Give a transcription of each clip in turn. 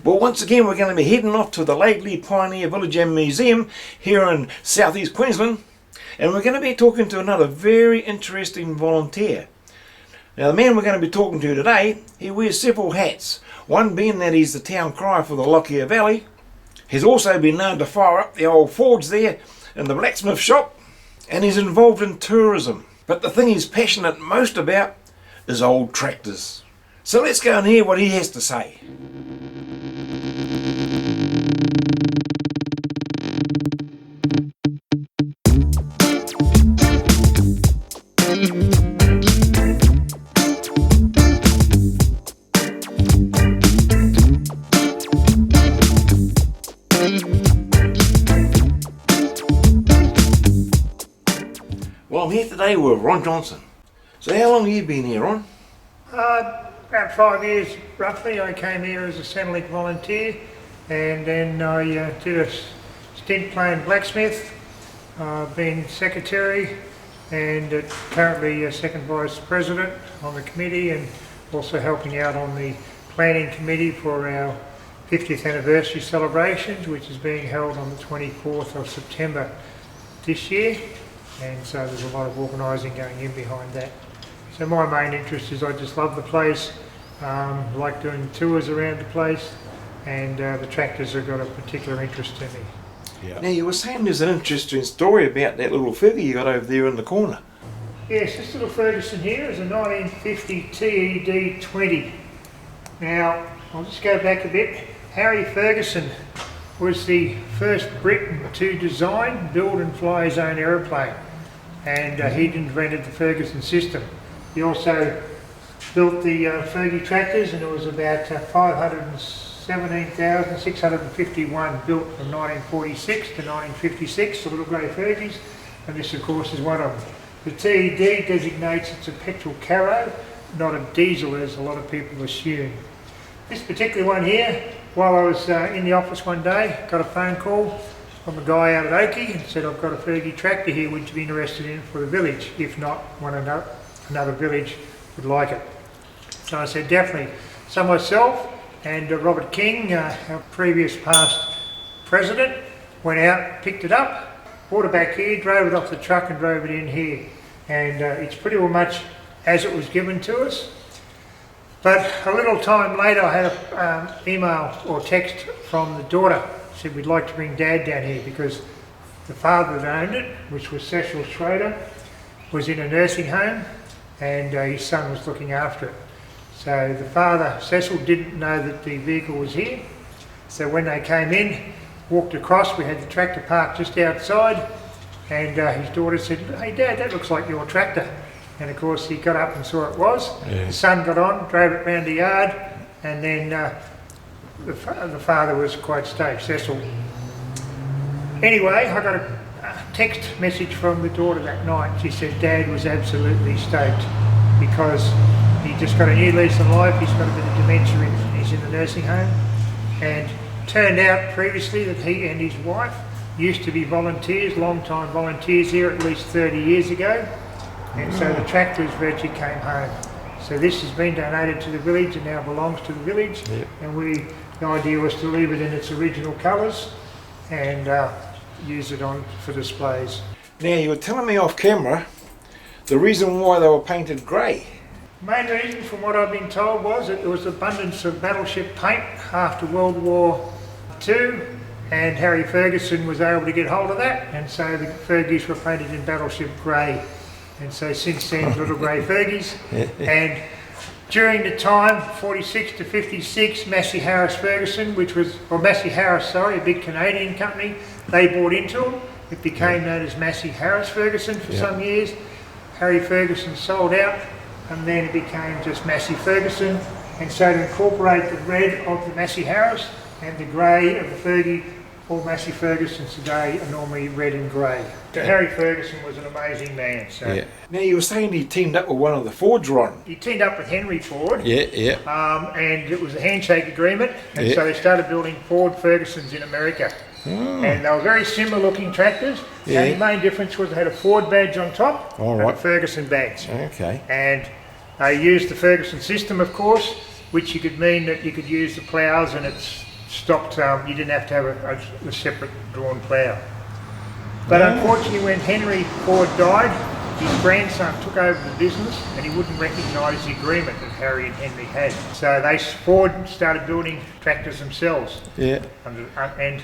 Well, once again, we're going to be heading off to the Laidley Pioneer Village and Museum here in southeast Queensland, and we're going to be talking to another very interesting volunteer. Now, the man we're going to be talking to today, he wears several hats. One being that he's the Town Crier for the Lockyer Valley. He's also been known to fire up the old forge there in the blacksmith shop, and he's involved in tourism. But the thing he's passionate most about is old tractors. So let's go and hear what he has to say. Well, I'm here today with Ron Johnson. So how long have you been here, Ron? About 5 years roughly. I came here as a Centrelink volunteer, and then I did a stint playing blacksmith, been secretary, and currently second vice president on the committee, and also helping out on the planning committee for our 50th anniversary celebrations, which is being held on the 24th of September this year. And so there's a lot of organising going in behind that. So my main interest is I just love the place, like doing tours around the place, and the tractors have got a particular interest to me. Yeah. Now, you were saying there's an interesting story about that little Fergie you got over there in the corner. Yes, this little Ferguson here is a 1950 TED 20. Now, I'll just go back a bit. Harry Ferguson was the first Briton to design, build and fly his own aeroplane, and he invented the Ferguson system. He also built the Fergie tractors, and it was about 517,651 built from 1946 to 1956, the little grey Fergies, and this of course is one of them. The TED designates it's a petrol carro, not a diesel as a lot of people assume. This particular one here, while I was in the office one day, got a phone call from a guy out at Oakey and said, I've got a Fergie tractor here, would you be interested in it for the village? If not, another village would like it. So I said, definitely. So myself and Robert King, our previous past president, went out, picked it up, brought it back here, drove it off the truck and drove it in here. And it's pretty well much as it was given to us. But a little time later I had an email or text from the daughter. Said we'd like to bring Dad down here because the father that owned it, which was Cecil Schrader, was in a nursing home, and his son was looking after it. So the father, Cecil, didn't know that the vehicle was here. So when they came in, walked across, we had the tractor parked just outside, and his daughter said, hey Dad, that looks like your tractor. And of course he got up and saw it was. Yeah. The son got on, drove it round the yard, and then the father was quite stoked, Cecil. Anyway, I got a text message from the daughter that night. She said Dad was absolutely stoked because he just got a new lease on life. He's got a bit of dementia and he's in the nursing home. And turned out previously that he and his wife used to be volunteers, long-time volunteers here at least 30 years ago. And so the tractors virtually came home. So this has been donated to the village and now belongs to the village. Yep. And the idea was to leave it in its original colours and use it on for displays. Now, you were telling me off camera the reason why they were painted grey. Main reason, from what I've been told, was that there was abundance of battleship paint after World War II, and Harry Ferguson was able to get hold of that, and so the Fergies were painted in battleship grey. And so since then, little grey Fergies. And during the time, 46 to 56, Massey Harris Ferguson, a big Canadian company, they bought into them. It became known as Massey Harris Ferguson for some years. Harry Ferguson sold out, and then it became just Massey Ferguson. And so to incorporate the red of the Massey Harris and the grey of the Fergie, all Massey Fergusons today are normally red and grey. So Harry Ferguson was an amazing man. So. Yeah. Now, you were saying he teamed up with one of the Fords, Ron. He teamed up with Henry Ford. Yeah. And it was a handshake agreement, and so they started building Ford Fergusons in America. And they were very similar looking tractors. The only main difference was they had a Ford badge on top and a Ferguson badge. Okay. And they used the Ferguson system, of course, which you could mean that you could use the ploughs and it's stopped, you didn't have to have a separate drawn plough. But unfortunately when Henry Ford died, his grandson took over the business and he wouldn't recognise the agreement that Harry and Henry had. So Ford started building tractors themselves. Yeah. And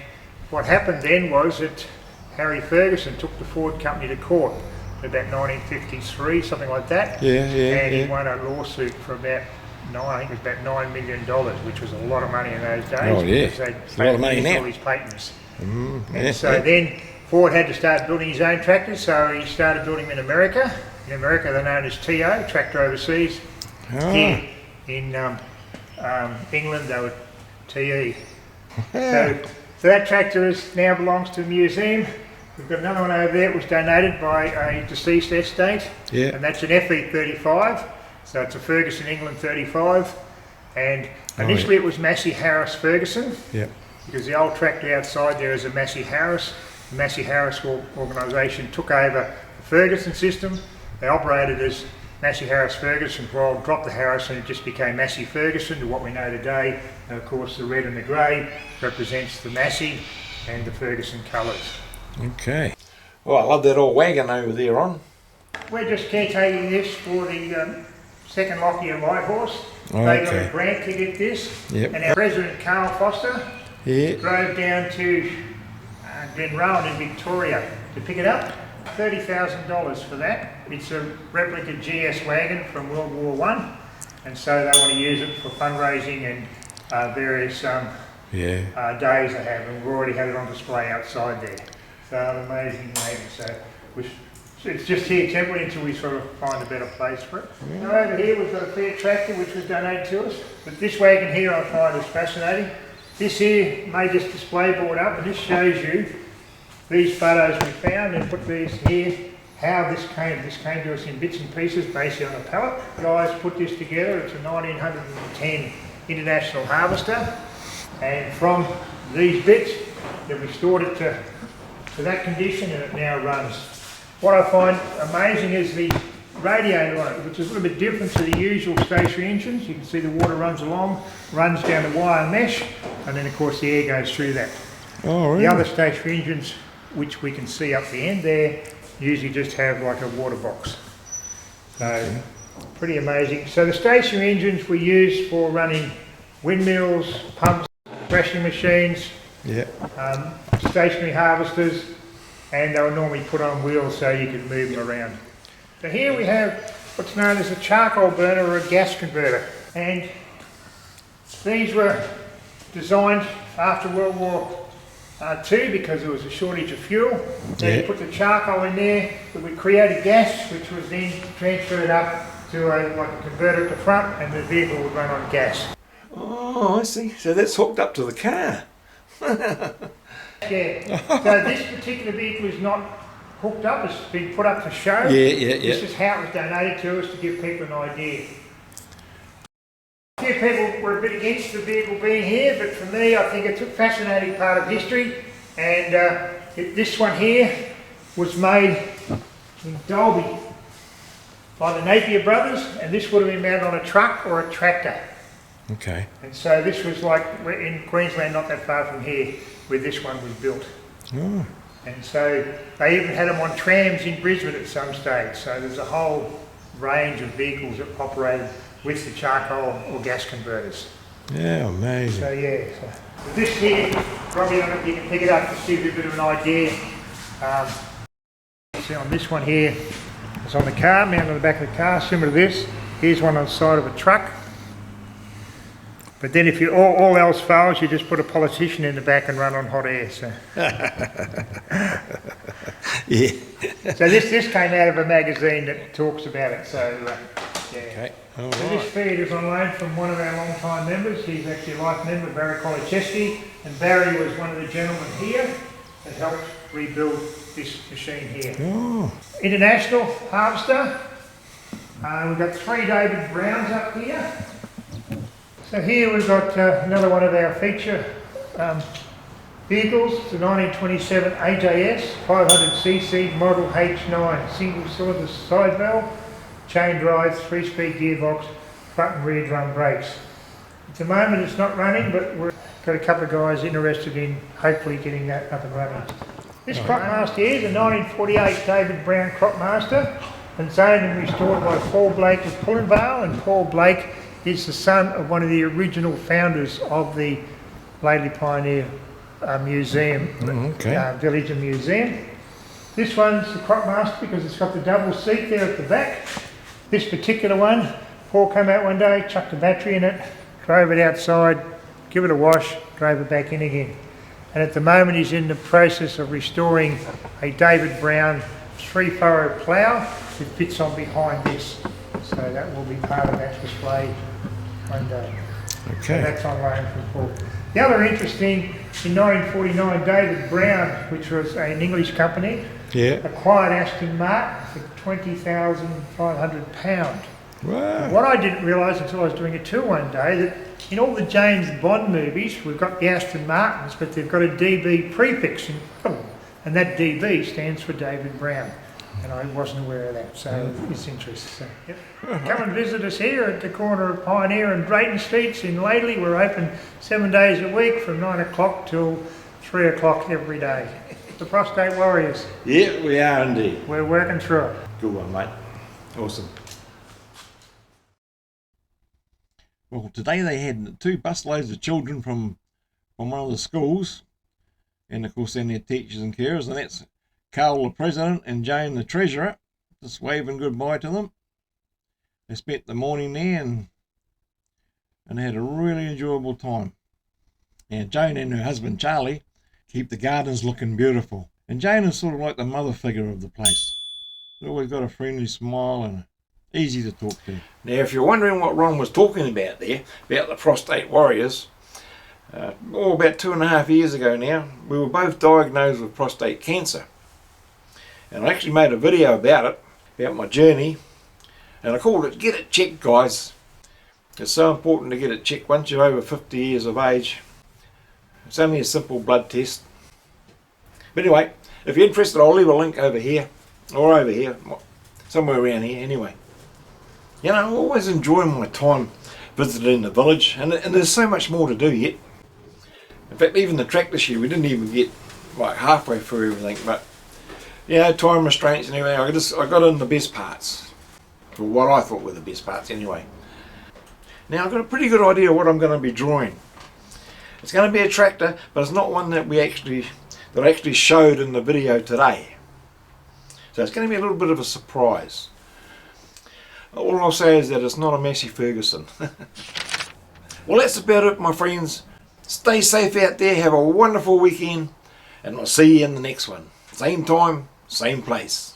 what happened then was that Harry Ferguson took the Ford company to court in about 1953, something like that. And he won a lawsuit for about $9 million, which was a lot of money in those days. Oh yeah, it's a lot of money now. All his patents. And so then Ford had to start building his own tractors, so he started building them in America. In America they're known as TO, Tractor Overseas. Here in England they were TE. So that tractor now belongs to the museum. We've got another one over there. It was donated by a deceased estate, and that's an FE35. So it's a Ferguson England 35. And initially it was Massey Harris Ferguson, because the old tractor outside there is a Massey Harris. The Massey Harris organisation took over the Ferguson system. They operated as Massey Harris Ferguson for a while, dropped the Harris, and it just became Massey Ferguson to what we know today. And of course the red and the grey represents the Massey and the Ferguson colours. Okay. Well, I love that old wagon over there, Ron. We're just caretaking this for the second Lockyer Light Horse. They got a grant to get this. And our president, Carl Foster, drove down to Glenrowan in Victoria to pick it up. $30,000 for that. It's a replica GS wagon from World War I, and so they want to use it for fundraising and various days they have, and we've already had it on display outside there. So an amazing wagon. So it's just here temporarily until we sort of find a better place for it. Now over here we've got a fair tractor which was donated to us, but this wagon here I find is fascinating. This here made this display board up, and this shows you these photos we found and put these here, how this came to us in bits and pieces, basically on a pallet. The guys put this together. It's a 1910 International Harvester, and from these bits then we stored it to that condition, and it now runs. What I find amazing is the radiator on it, which is a little bit different to the usual stationary engines. You can see the water runs along, runs down the wire mesh, and then of course the air goes through that. Oh, really? The other stationary engines, which we can see up the end there, usually just have like a water box. So pretty amazing. So the stationary engines we use for running windmills, pumps, threshing machines, stationary harvesters, and they were normally put on wheels so you could move them around. So here we have what's known as a charcoal burner or a gas converter, and these were designed after World War II because there was a shortage of fuel. So you put the charcoal in there, it would create a gas which was then transferred up to like a converter at the front, and the vehicle would run on gas. Oh, I see. So that's hooked up to the car. So this particular vehicle is not hooked up, it's been put up for show. This is how it was donated to us to give people an idea. A few people were a bit against the vehicle being here, but for me I think it's a fascinating part of history, and this one here was made in Dalby by the Napier brothers, and this would have been mounted on a truck or a tractor. Okay. And so this was like in Queensland, not that far from here, where this one was built. Oh. And so they even had them on trams in Brisbane at some stage. So there's a whole range of vehicles that operated with the charcoal or gas converters. Yeah, amazing. So so this here, probably you can pick it up to see a bit of an idea. See on this one here, it's on the car, mounted on the back of the car, similar to this. Here's one on the side of a truck. But then if you all else fails, you just put a politician in the back and run on hot air. So, so this came out of a magazine that talks about it. So Okay. So this feed is on loan from one of our long-time members. He's actually a life member, Barry Kolicheski, and Barry was one of the gentlemen here that helped rebuild this machine here. Oh. International harvester. We've got 3 David Browns up here. So here we've got another one of our feature vehicles, the 1927 AJS 500cc Model H9, single cylinder side valve, chain drive, 3-speed gearbox, front and rear drum brakes. At the moment it's not running, but we've got a couple of guys interested in hopefully getting that up and running. This Cropmaster here is a 1948 David Brown Cropmaster, and it's owned and restored by Paul Blake of Pullenvale, and Paul Blake is the son of one of the original founders of the Laidley Pioneer Museum, Village and Museum. This one's the Cropmaster because it's got the double seat there at the back. This particular one, Paul came out one day, chucked a battery in it, drove it outside, give it a wash, drove it back in again. And at the moment he's in the process of restoring a David Brown 3-furrow plough that fits on behind this. So that will be part of that display one day. Okay. So that's on loan from Paul. The other interesting, in 1949, David Brown, which was an English company, acquired Aston Martin for £20,500. Wow. What I didn't realise until I was doing a tour one day, that in all the James Bond movies, we've got the Aston Martins, but they've got a DB prefix in front of them, and that DB stands for David Brown. And I wasn't aware of that, so it's interesting. So, come and visit us here at the corner of Pioneer and Drayton Streets in Laidley. We're open 7 days a week from 9 o'clock till 3 o'clock every day. The Prostate Warriors. Yeah, we are indeed. We're working through it. Good one, mate. Awesome. Well, today they had 2 busloads of children from one of the schools, and of course then their teachers and carers, and that's Carl the President and Jane the Treasurer, just waving goodbye to them. They spent the morning there and had a really enjoyable time. And Jane and her husband Charlie keep the gardens looking beautiful. And Jane is sort of like the mother figure of the place. She's always got a friendly smile and easy to talk to. Now, if you're wondering what Ron was talking about there, about the Prostate Warriors, about 2.5 years ago now, we were both diagnosed with prostate cancer. And I actually made a video about it, about my journey, and I called it Get It Checked, guys. It's so important to get it checked once you're over 50 years of age. It's only a simple blood test. But anyway, if you're interested, I'll leave a link over here, or over here, somewhere around here anyway. You know, I always enjoy my time visiting the village, and there's so much more to do yet. In fact, even the track this year, we didn't even get like halfway through everything, but you know, time restraints and everything, I got in the best parts, for what I thought were the best parts anyway. Now I've got a pretty good idea of what I'm going to be drawing. It's going to be a tractor, but it's not one that I actually showed in the video today. So it's going to be a little bit of a surprise. All I'll say is that it's not a Massey Ferguson. Well, that's about it, my friends. Stay safe out there, have a wonderful weekend, and I'll see you in the next one. Same time, same place.